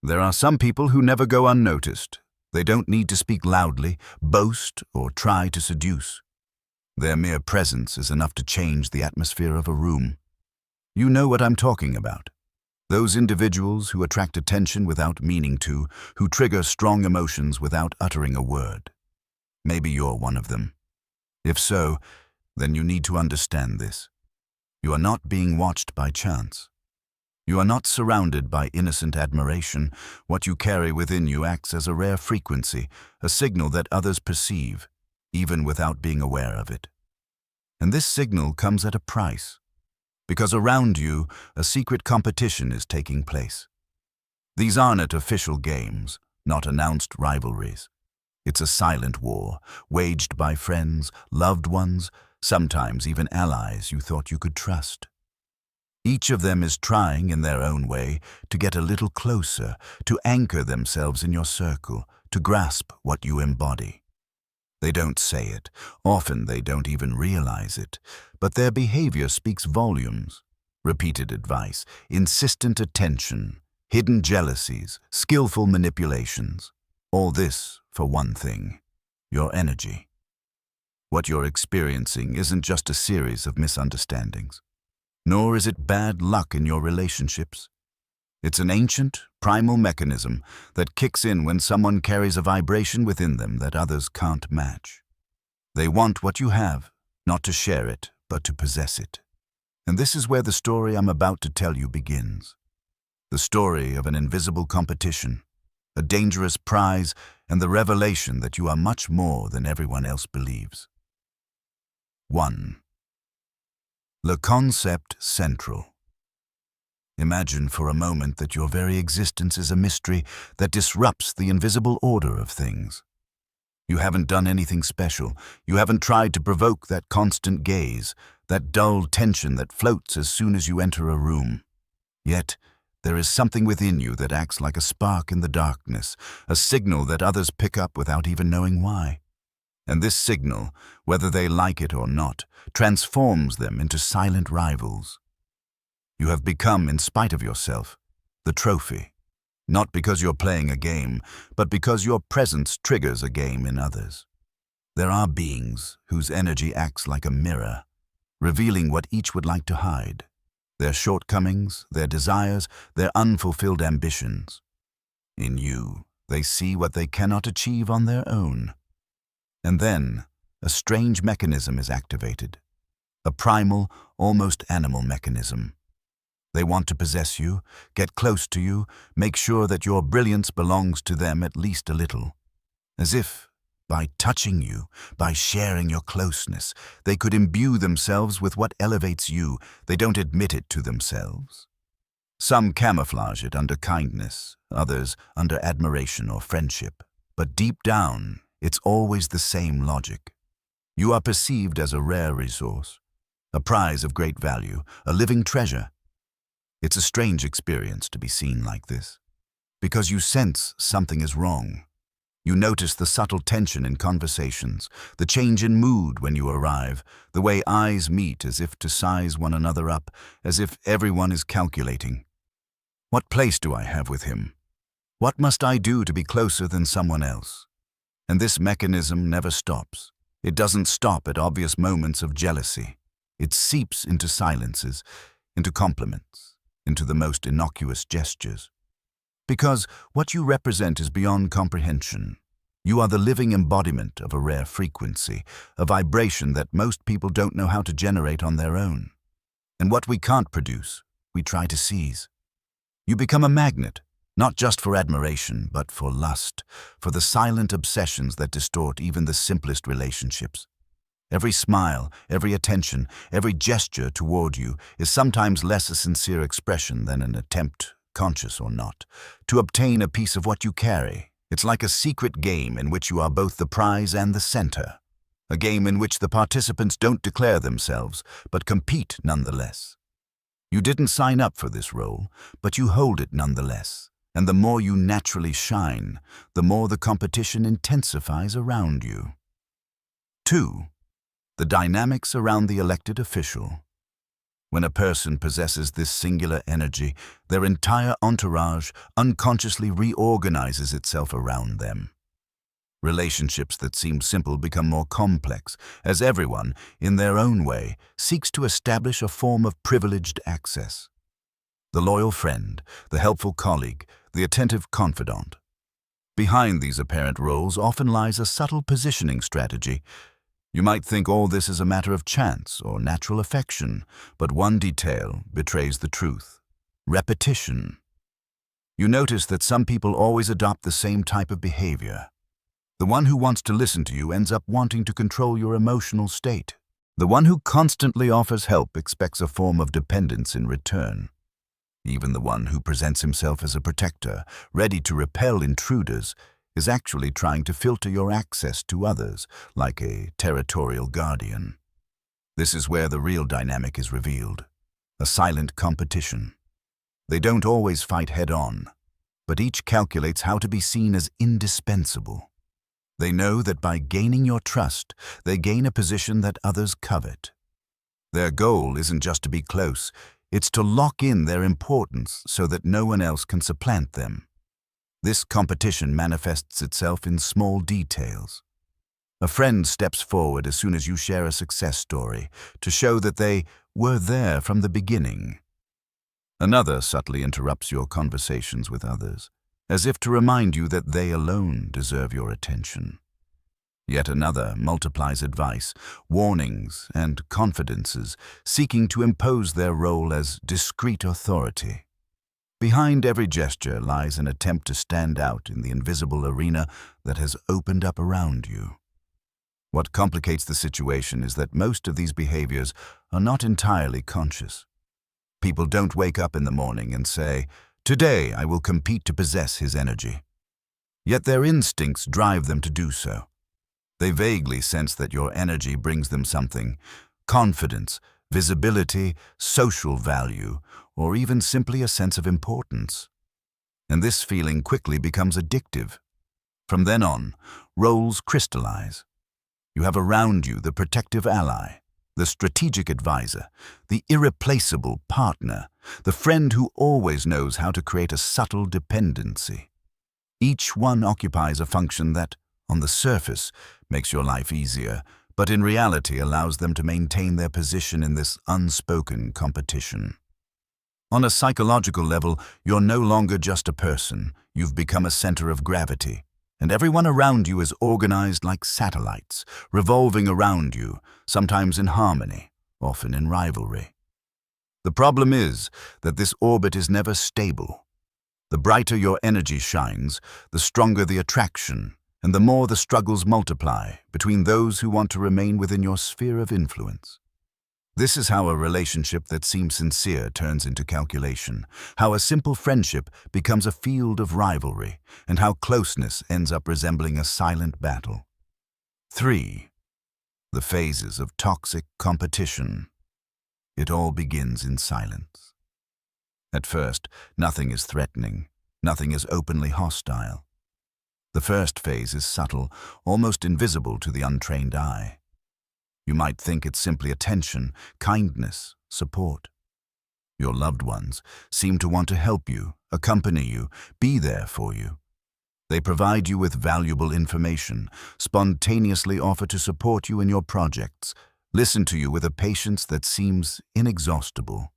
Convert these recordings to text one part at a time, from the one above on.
There are some people who never go unnoticed. They don't need to speak loudly, boast, or try to seduce. Their mere presence is enough to change the atmosphere of a room. You know what I'm talking about. Those individuals who attract attention without meaning to, who trigger strong emotions without uttering a word. Maybe you're one of them. If so, then you need to understand this. You are not being watched by chance. You are not surrounded by innocent admiration. What you carry within you acts as a rare frequency, a signal that others perceive, even without being aware of it. And this signal comes at a price, because around you, a secret competition is taking place. These aren't official games, not announced rivalries. It's a silent war, waged by friends, loved ones, sometimes even allies you thought you could trust. Each of them is trying, in their own way, to get a little closer, to anchor themselves in your circle, to grasp what you embody. They don't say it, often they don't even realize it, but their behavior speaks volumes. Repeated advice, insistent attention, hidden jealousies, skillful manipulations. All this for one thing: your energy. What you're experiencing isn't just a series of misunderstandings, nor is it bad luck in your relationships. It's an ancient, primal mechanism that kicks in when someone carries a vibration within them that others can't match. They want what you have, not to share it, but to possess it. And this is where the story I'm about to tell you begins. The story of an invisible competition, a dangerous prize, and the revelation that you are much more than everyone else believes. 1. Le concept central. Imagine for a moment that your very existence is a mystery that disrupts the invisible order of things. You haven't done anything special. You haven't tried to provoke that constant gaze, that dull tension that floats as soon as you enter a room. Yet, there is something within you that acts like a spark in the darkness, a signal that others pick up without even knowing why. And this signal, whether they like it or not, transforms them into silent rivals. You have become, in spite of yourself, the trophy, not because you're playing a game, but because your presence triggers a game in others. There are beings whose energy acts like a mirror, revealing what each would like to hide: their shortcomings, their desires, their unfulfilled ambitions. In you, they see what they cannot achieve on their own. And then, a strange mechanism is activated, a primal, almost animal mechanism. They want to possess you, get close to you, make sure that your brilliance belongs to them at least a little. As if, by touching you, by sharing your closeness, they could imbue themselves with what elevates you. They don't admit it to themselves. Some camouflage it under kindness, others under admiration or friendship. But deep down, it's always the same logic. You are perceived as a rare resource, a prize of great value, a living treasure. It's a strange experience to be seen like this, because you sense something is wrong. You notice the subtle tension in conversations, the change in mood when you arrive, the way eyes meet as if to size one another up, as if everyone is calculating. What place do I have with him? What must I do to be closer than someone else? And this mechanism never stops. It doesn't stop at obvious moments of jealousy. It seeps into silences, into compliments, into the most innocuous gestures. Because what you represent is beyond comprehension. You are the living embodiment of a rare frequency, a vibration that most people don't know how to generate on their own. And what we can't produce, we try to seize. You become a magnet, not just for admiration, but for lust, for the silent obsessions that distort even the simplest relationships. Every smile, every attention, every gesture toward you is sometimes less a sincere expression than an attempt, conscious or not, to obtain a piece of what you carry. It's like a secret game in which you are both the prize and the center. A game in which the participants don't declare themselves, but compete nonetheless. You didn't sign up for this role, but you hold it nonetheless. And the more you naturally shine, the more the competition intensifies around you. 2. The dynamics around the elected official. When a person possesses this singular energy, their entire entourage unconsciously reorganizes itself around them. Relationships that seem simple become more complex, as everyone, in their own way, seeks to establish a form of privileged access. The loyal friend, the helpful colleague, the attentive confidant. Behind these apparent roles often lies a subtle positioning strategy. You might think all this is a matter of chance or natural affection, but one detail betrays the truth: repetition. You notice that some people always adopt the same type of behavior. The one who wants to listen to you ends up wanting to control your emotional state. The one who constantly offers help expects a form of dependence in return. Even the one who presents himself as a protector, ready to repel intruders, is actually trying to filter your access to others, like a territorial guardian. This is where the real dynamic is revealed: a silent competition. They don't always fight head-on, but each calculates how to be seen as indispensable. They know that by gaining your trust, they gain a position that others covet. Their goal isn't just to be close, it's to lock in their importance so that no one else can supplant them. This competition manifests itself in small details. A friend steps forward as soon as you share a success story, to show that they were there from the beginning. Another subtly interrupts your conversations with others, as if to remind you that they alone deserve your attention. Yet another multiplies advice, warnings, and confidences, seeking to impose their role as discreet authority. Behind every gesture lies an attempt to stand out in the invisible arena that has opened up around you. What complicates the situation is that most of these behaviors are not entirely conscious. People don't wake up in the morning and say, "Today I will compete to possess his energy." Yet their instincts drive them to do so. They vaguely sense that your energy brings them something: confidence, visibility, social value, or even simply a sense of importance. And this feeling quickly becomes addictive. From then on, roles crystallize. You have around you the protective ally, the strategic advisor, the irreplaceable partner, the friend who always knows how to create a subtle dependency. Each one occupies a function that, on the surface, makes your life easier, but in reality allows them to maintain their position in this unspoken competition. On a psychological level, you're no longer just a person. You've become a center of gravity, and everyone around you is organized like satellites, revolving around you, sometimes in harmony, often in rivalry. The problem is that this orbit is never stable. The brighter your energy shines, the stronger the attraction, and the more the struggles multiply between those who want to remain within your sphere of influence. This is how a relationship that seems sincere turns into calculation, how a simple friendship becomes a field of rivalry, and how closeness ends up resembling a silent battle. 3. The phases of toxic competition. It all begins in silence. At first, nothing is threatening, nothing is openly hostile. The first phase is subtle, almost invisible to the untrained eye. You might think it's simply attention, kindness, support. Your loved ones seem to want to help you, accompany you, be there for you. They provide you with valuable information, spontaneously offer to support you in your projects, listen to you with a patience that seems inexhaustible.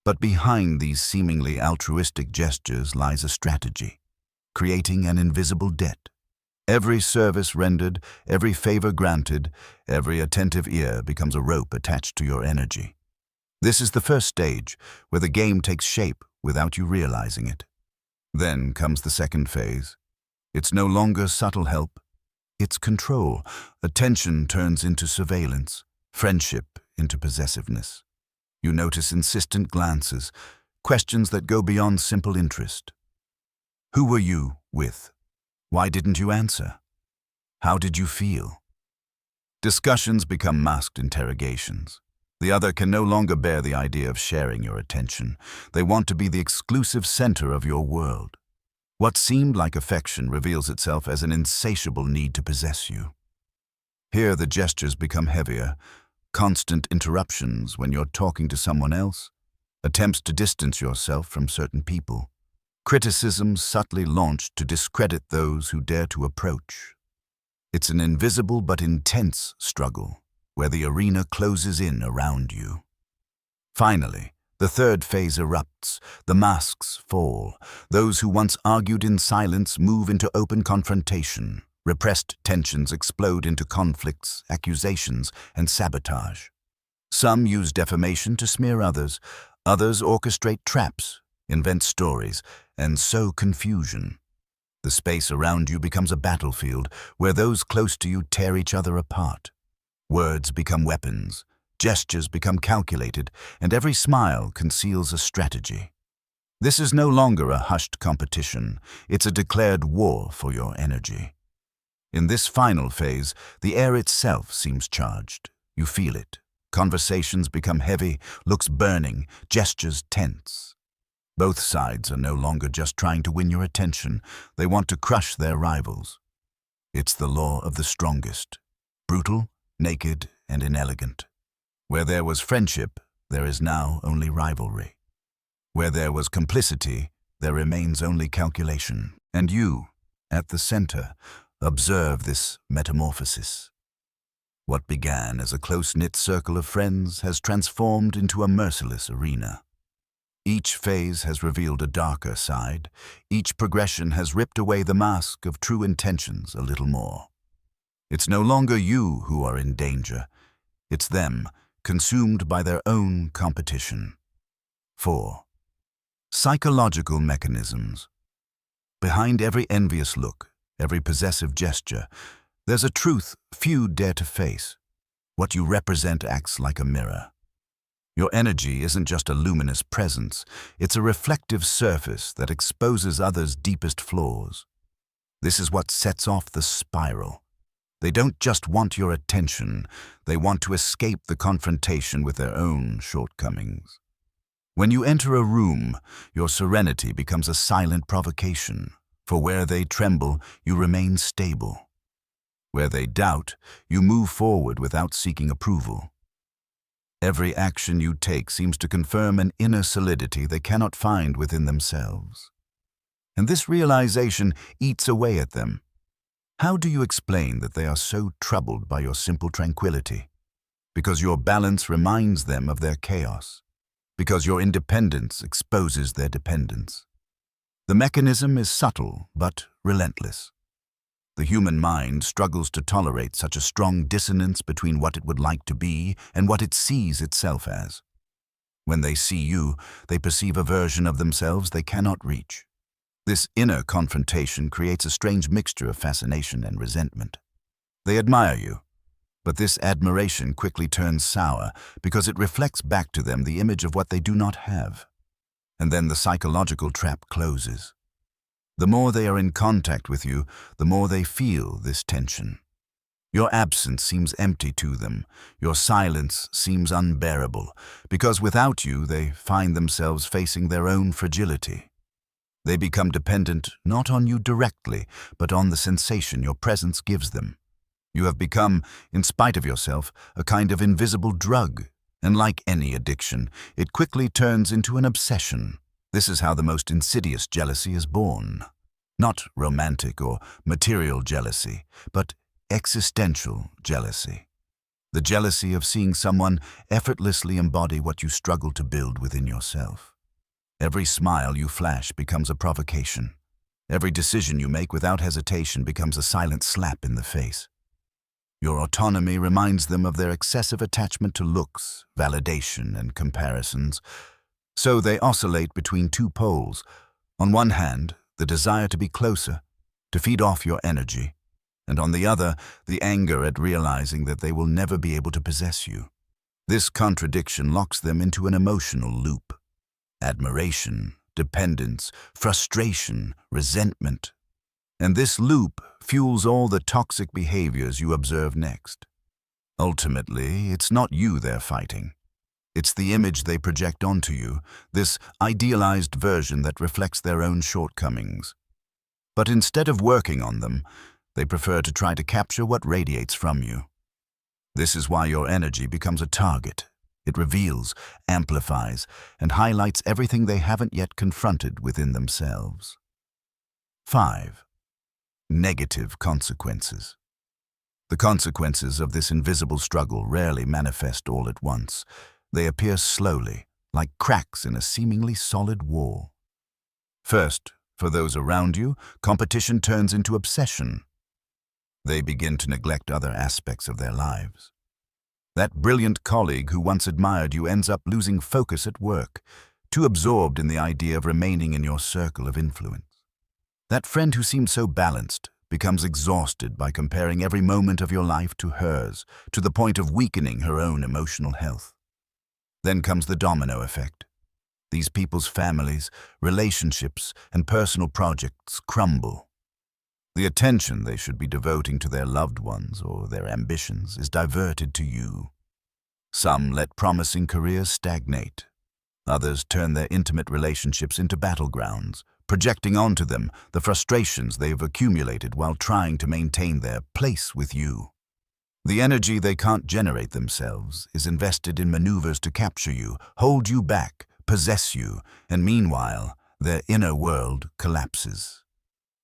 But behind these seemingly altruistic gestures lies a strategy: creating an invisible debt. Every service rendered, every favor granted, every attentive ear becomes a rope attached to your energy. This is the first stage, where the game takes shape without you realizing it. Then comes the second phase. It's no longer subtle help, it's control. Attention turns into surveillance, friendship into possessiveness. You notice insistent glances, questions that go beyond simple interest. Who were you with? Why didn't you answer? How did you feel? Discussions become masked interrogations. The other can no longer bear the idea of sharing your attention. They want to be the exclusive center of your world. What seemed like affection reveals itself as an insatiable need to possess you. Here the gestures become heavier, constant interruptions when you're talking to someone else, attempts to distance yourself from certain people, criticisms subtly launched to discredit those who dare to approach. It's an invisible but intense struggle, where the arena closes in around you. Finally, the third phase erupts, the masks fall. Those who once argued in silence move into open confrontation. Repressed tensions explode into conflicts, accusations, and sabotage. Some use defamation to smear others. Others orchestrate traps, invent stories, and sow confusion. The space around you becomes a battlefield where those close to you tear each other apart. Words become weapons, gestures become calculated, and every smile conceals a strategy. This is no longer a hushed competition, it's a declared war for your energy. In this final phase, the air itself seems charged. You feel it. Conversations become heavy, looks burning, gestures tense. Both sides are no longer just trying to win your attention, they want to crush their rivals. It's the law of the strongest, brutal, naked, and inelegant. Where there was friendship, there is now only rivalry. Where there was complicity, there remains only calculation. And you, at the center, observe this metamorphosis. What began as a close-knit circle of friends has transformed into a merciless arena. Each phase has revealed a darker side. Each progression has ripped away the mask of true intentions a little more. It's no longer you who are in danger. It's them, consumed by their own competition. 4. Psychological mechanisms. Behind every envious look, every possessive gesture, there's a truth few dare to face. What you represent acts like a mirror. Your energy isn't just a luminous presence, it's a reflective surface that exposes others' deepest flaws. This is what sets off the spiral. They don't just want your attention, they want to escape the confrontation with their own shortcomings. When you enter a room, your serenity becomes a silent provocation. For where they tremble, you remain stable. Where they doubt, you move forward without seeking approval. Every action you take seems to confirm an inner solidity they cannot find within themselves. And this realization eats away at them. How do you explain that they are so troubled by your simple tranquility? Because your balance reminds them of their chaos. Because your independence exposes their dependence. The mechanism is subtle but relentless. The human mind struggles to tolerate such a strong dissonance between what it would like to be and what it sees itself as. When they see you, they perceive a version of themselves they cannot reach. This inner confrontation creates a strange mixture of fascination and resentment. They admire you, but this admiration quickly turns sour because it reflects back to them the image of what they do not have. And then the psychological trap closes. The more they are in contact with you, the more they feel this tension. Your absence seems empty to them. Your silence seems unbearable, because without you, they find themselves facing their own fragility. They become dependent not on you directly, but on the sensation your presence gives them. You have become, in spite of yourself, a kind of invisible drug. And like any addiction, it quickly turns into an obsession. This is how the most insidious jealousy is born. Not romantic or material jealousy, but existential jealousy. The jealousy of seeing someone effortlessly embody what you struggle to build within yourself. Every smile you flash becomes a provocation. Every decision you make without hesitation becomes a silent slap in the face. Your autonomy reminds them of their excessive attachment to looks, validation, and comparisons. So they oscillate between two poles. On one hand, the desire to be closer, to feed off your energy, and on the other, the anger at realizing that they will never be able to possess you. This contradiction locks them into an emotional loop. Admiration, dependence, frustration, resentment. And this loop fuels all the toxic behaviors you observe next. Ultimately, it's not you they're fighting. It's the image they project onto you, this idealized version that reflects their own shortcomings. But instead of working on them, they prefer to try to capture what radiates from you. This is why your energy becomes a target. It reveals, amplifies, and highlights everything they haven't yet confronted within themselves. 5. Negative consequences. The consequences of this invisible struggle rarely manifest all at once. They appear slowly, like cracks in a seemingly solid wall. First, for those around you, competition turns into obsession. They begin to neglect other aspects of their lives. That brilliant colleague who once admired you ends up losing focus at work, too absorbed in the idea of remaining in your circle of influence. That friend who seemed so balanced becomes exhausted by comparing every moment of your life to hers, to the point of weakening her own emotional health. Then comes the domino effect. These people's families, relationships, and personal projects crumble. The attention they should be devoting to their loved ones or their ambitions is diverted to you. Some let promising careers stagnate. Others turn their intimate relationships into battlegrounds, projecting onto them the frustrations they've accumulated while trying to maintain their place with you. The energy they can't generate themselves is invested in maneuvers to capture you, hold you back, possess you, and meanwhile, their inner world collapses.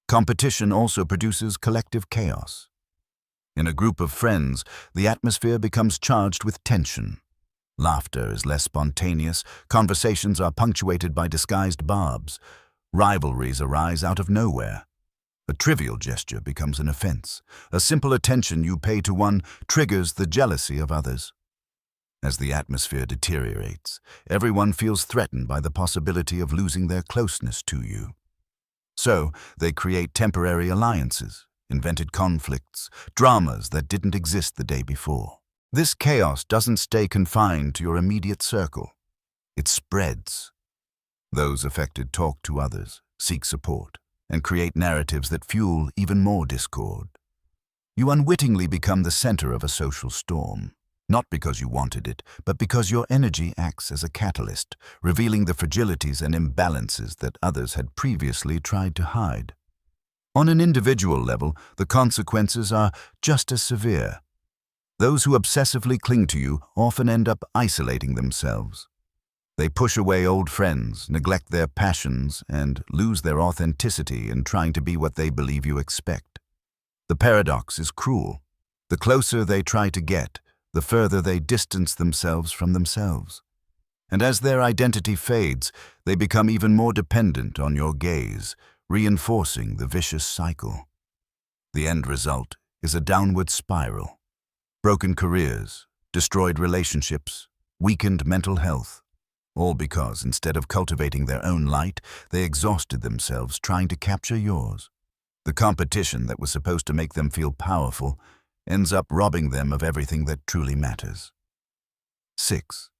Competition also produces collective chaos. In a group of friends, the atmosphere becomes charged with tension. Laughter is less spontaneous, conversations are punctuated by disguised barbs, rivalries arise out of nowhere. A trivial gesture becomes an offense. A simple attention you pay to one triggers the jealousy of others. As the atmosphere deteriorates, everyone feels threatened by the possibility of losing their closeness to you. So, they create temporary alliances, invented conflicts, dramas that didn't exist the day before. This chaos doesn't stay confined to your immediate circle. It spreads. Those affected talk to others, seek support, and create narratives that fuel even more discord. You unwittingly become the center of a social storm, not because you wanted it, but because your energy acts as a catalyst, revealing the fragilities and imbalances that others had previously tried to hide. On an individual level, the consequences are just as severe. Those who obsessively cling to you often end up isolating themselves. They push away old friends, neglect their passions, and lose their authenticity in trying to be what they believe you expect. The paradox is cruel. The closer they try to get, the further they distance themselves from themselves. And as their identity fades, they become even more dependent on your gaze, reinforcing the vicious cycle. The end result is a downward spiral. Broken careers, destroyed relationships, weakened mental health. All because, instead of cultivating their own light, they exhausted themselves trying to capture yours. The competition that was supposed to make them feel powerful ends up robbing them of everything that truly matters. 6.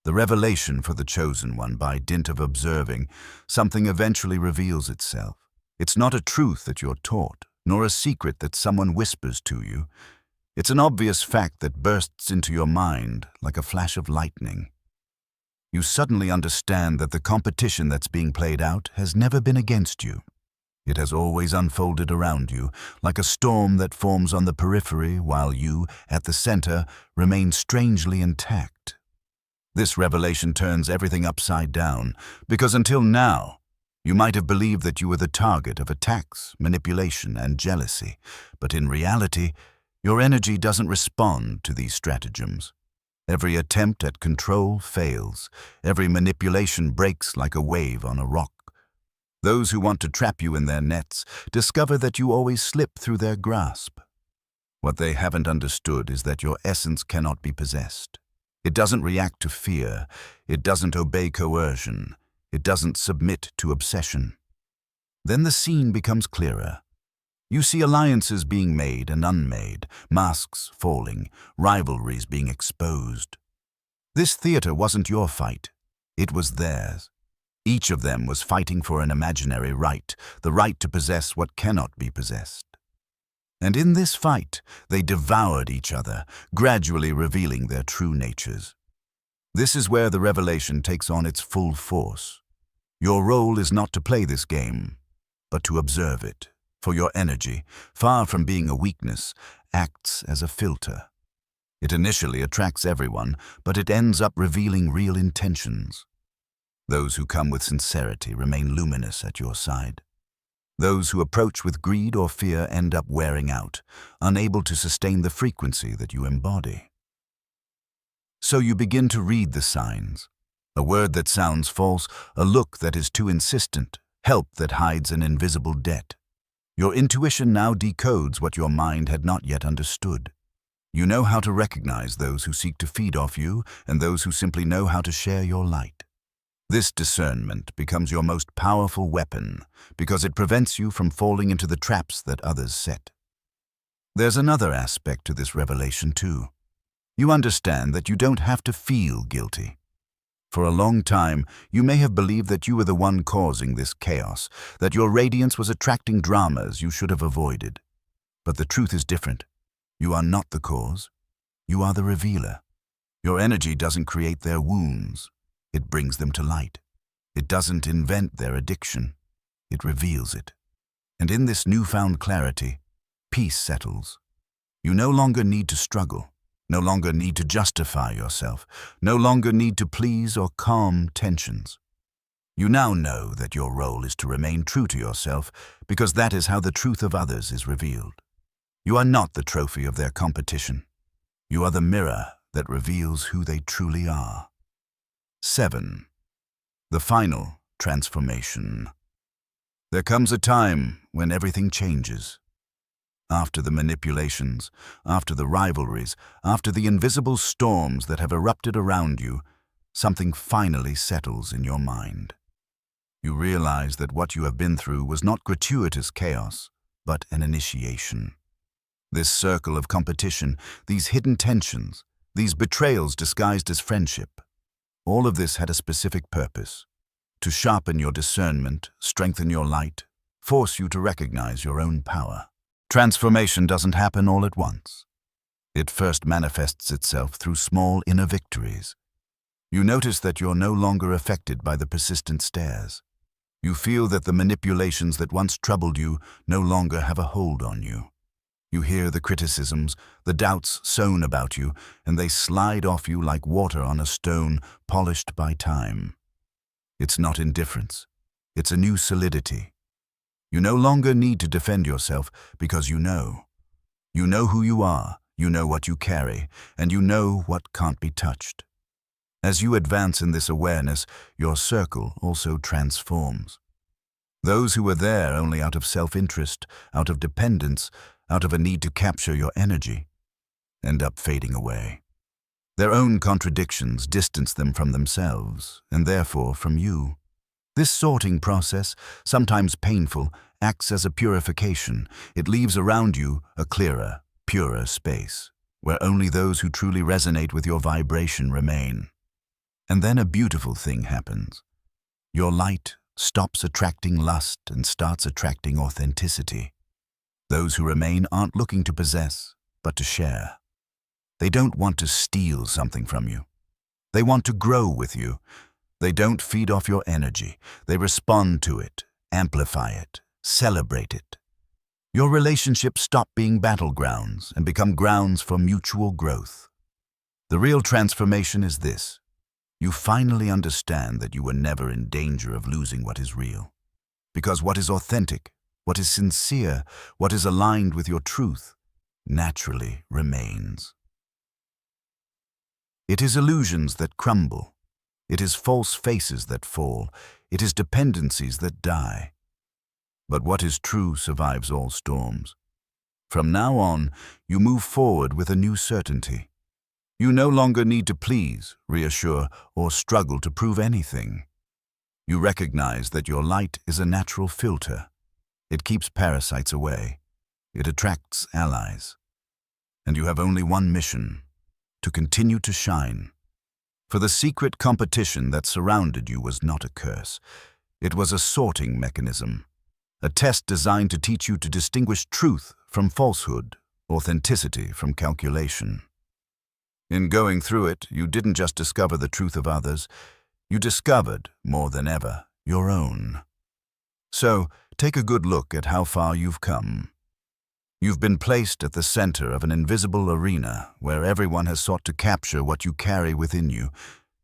The revelation for the chosen one. By dint of observing, something eventually reveals itself. It's not a truth that you're taught, nor a secret that someone whispers to you. It's an obvious fact that bursts into your mind like a flash of lightning. You suddenly understand that the competition that's being played out has never been against you. It has always unfolded around you, like a storm that forms on the periphery while you, at the center, remain strangely intact. This revelation turns everything upside down, because until now, you might have believed that you were the target of attacks, manipulation, and jealousy, but in reality, your energy doesn't respond to these stratagems. Every attempt at control fails. Every manipulation breaks like a wave on a rock. Those who want to trap you in their nets discover that you always slip through their grasp. What they haven't understood is that your essence cannot be possessed. It doesn't react to fear. It doesn't obey coercion. It doesn't submit to obsession. Then the scene becomes clearer. You see alliances being made and unmade, masks falling, rivalries being exposed. This theater wasn't your fight. It was theirs. Each of them was fighting for an imaginary right, the right to possess what cannot be possessed. And in this fight, they devoured each other, gradually revealing their true natures. This is where the revelation takes on its full force. Your role is not to play this game, but to observe it. For your energy, far from being a weakness, acts as a filter. It initially attracts everyone, but it ends up revealing real intentions. Those who come with sincerity remain luminous at your side. Those who approach with greed or fear end up wearing out, unable to sustain the frequency that you embody. So you begin to read the signs. A word that sounds false, a look that is too insistent, help that hides an invisible debt. Your intuition now decodes what your mind had not yet understood. You know how to recognize those who seek to feed off you and those who simply know how to share your light. This discernment becomes your most powerful weapon because it prevents you from falling into the traps that others set. There's another aspect to this revelation too. You understand that you don't have to feel guilty. For a long time, you may have believed that you were the one causing this chaos, that your radiance was attracting dramas you should have avoided. But the truth is different. You are not the cause. You are the revealer. Your energy doesn't create their wounds. It brings them to light. It doesn't invent their addiction. It reveals it. And in this newfound clarity, peace settles. You no longer need to struggle. No longer need to justify yourself, no longer need to please or calm tensions. You now know that your role is to remain true to yourself because that is how the truth of others is revealed. You are not the trophy of their competition. You are the mirror that reveals who they truly are. 7. The final transformation. There comes a time when everything changes. After the manipulations, after the rivalries, after the invisible storms that have erupted around you, something finally settles in your mind. You realize that what you have been through was not gratuitous chaos, but an initiation. This circle of competition, these hidden tensions, these betrayals disguised as friendship, all of this had a specific purpose: to sharpen your discernment, strengthen your light, force you to recognize your own power. Transformation doesn't happen all at once. It first manifests itself through small inner victories. You notice that you're no longer affected by the persistent stares. You feel that the manipulations that once troubled you no longer have a hold on you. You hear the criticisms, the doubts sown about you, and they slide off you like water on a stone polished by time. It's not indifference. It's a new solidity. You no longer need to defend yourself because you know. You know who you are, you know what you carry, and you know what can't be touched. As you advance in this awareness, your circle also transforms. Those who were there only out of self-interest, out of dependence, out of a need to capture your energy, end up fading away. Their own contradictions distance them from themselves, and therefore from you. This sorting process, sometimes painful, acts as a purification. It leaves around you a clearer, purer space, where only those who truly resonate with your vibration remain. And then a beautiful thing happens. Your light stops attracting lust and starts attracting authenticity. Those who remain aren't looking to possess, but to share. They don't want to steal something from you. They want to grow with you. They don't feed off your energy. They respond to it, amplify it, celebrate it. Your relationships stop being battlegrounds and become grounds for mutual growth. The real transformation is this. You finally understand that you were never in danger of losing what is real. Because what is authentic, what is sincere, what is aligned with your truth, naturally remains. It is illusions that crumble. It is false faces that fall. It is dependencies that die. But what is true survives all storms. From now on, you move forward with a new certainty. You no longer need to please, reassure, or struggle to prove anything. You recognize that your light is a natural filter. It keeps parasites away. It attracts allies. And you have only one mission: to continue to shine. For the secret competition that surrounded you was not a curse. It was a sorting mechanism, a test designed to teach you to distinguish truth from falsehood, authenticity from calculation. In going through it, you didn't just discover the truth of others, you discovered, more than ever, your own. So, take a good look at how far you've come. You've been placed at the center of an invisible arena where everyone has sought to capture what you carry within you.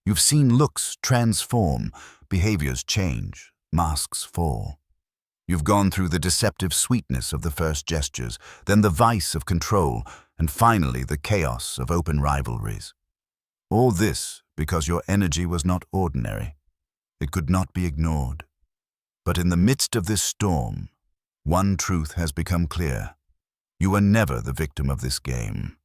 You've seen looks transform, behaviors change, masks fall. You've gone through the deceptive sweetness of the first gestures, then the vice of control, and finally the chaos of open rivalries. All this because your energy was not ordinary. It could not be ignored. But in the midst of this storm, one truth has become clear. You were never the victim of this game.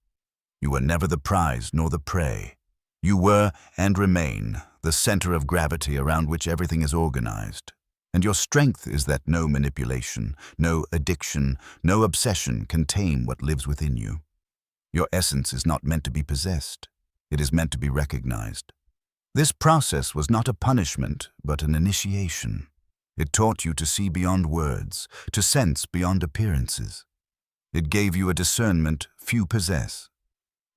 You were never the prize nor the prey. You were, and remain, the center of gravity around which everything is organized. And your strength is that no manipulation, no addiction, no obsession can tame what lives within you. Your essence is not meant to be possessed. It is meant to be recognized. This process was not a punishment, but an initiation. It taught you to see beyond words, to sense beyond appearances. It gave you a discernment few possess,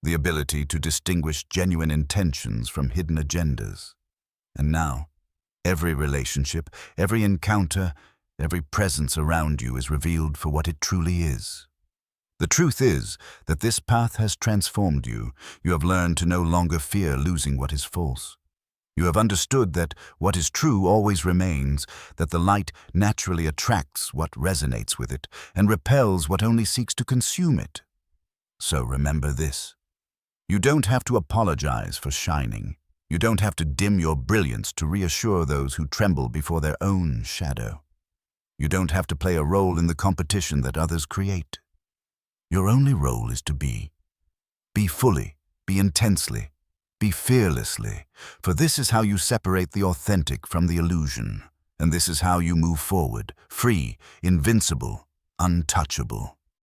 the ability to distinguish genuine intentions from hidden agendas. And now, every relationship, every encounter, every presence around you is revealed for what it truly is. The truth is that this path has transformed you. You have learned to no longer fear losing what is false. You have understood that what is true always remains, that the light naturally attracts what resonates with it and repels what only seeks to consume it. So remember this. You don't have to apologize for shining. You don't have to dim your brilliance to reassure those who tremble before their own shadow. You don't have to play a role in the competition that others create. Your only role is to be. Be fully, be intensely, be fearlessly, for this is how you separate the authentic from the illusion, and this is how you move forward, free, invincible, untouchable.